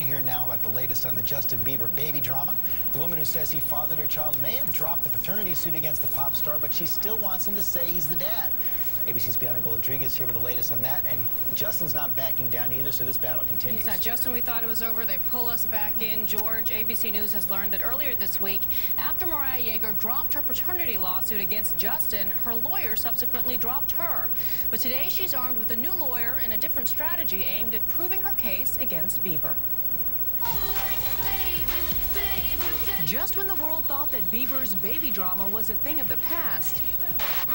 here now about the latest on the Justin Bieber baby drama. The woman who says he fathered her child may have dropped the paternity suit against the pop star, but she still wants him to say he's the dad. ABC's Bianca Rodriguez here with the latest on that, and Justin's not backing down either, so this battle continues. He's not. Just when we thought it was over, they pull us back in. George, ABC News has learned that earlier this week, after Mariah Yeager dropped her paternity lawsuit against Justin, her lawyer subsequently dropped her. But today, she's armed with a new lawyer and a different strategy aimed at proving her case against Bieber. Just when the world thought that Bieber's baby drama was a thing of the past,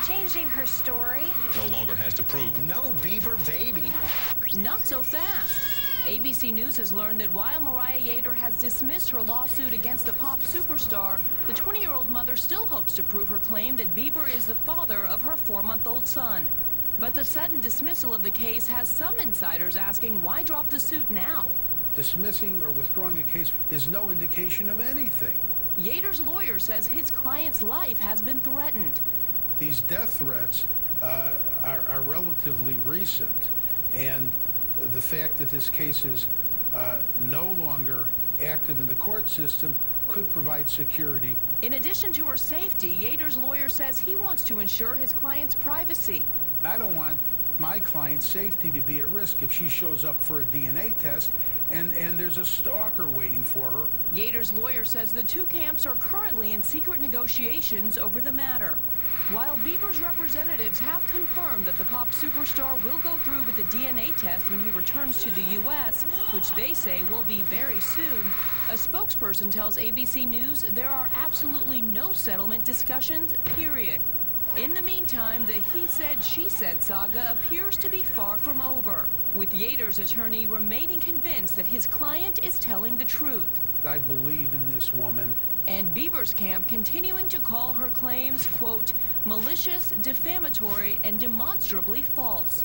changing her story. No longer has to prove. No Bieber baby. Not so fast. ABC News has learned that while Mariah Yeager has dismissed her lawsuit against the pop superstar, the 20-year-old mother still hopes to prove her claim that Bieber is the father of her 4-month-old son. But the sudden dismissal of the case has some insiders asking, why drop the suit now? Dismissing or withdrawing a case is no indication of anything. Yeager's lawyer says his client's life has been threatened. These death threats are relatively recent, and the fact that this case is no longer active in the court system could provide security. In addition to her safety, Yeager's lawyer says he wants to ensure his client's privacy. I don't want my client's safety to be at risk if she shows up for a DNA test and there's a stalker waiting for her. Yeager's lawyer says the two camps are currently in secret negotiations over the matter. While Bieber's representatives have confirmed that the pop superstar will go through with the DNA test when he returns to the U.S., which they say will be very soon, a spokesperson tells ABC News there are absolutely no settlement discussions, period. In the meantime, the he said, she said saga appears to be far from over, with Yeager's attorney remaining convinced that his client is telling the truth. I believe in this woman. And Bieber's camp continuing to call her claims, quote, malicious, defamatory, and demonstrably false.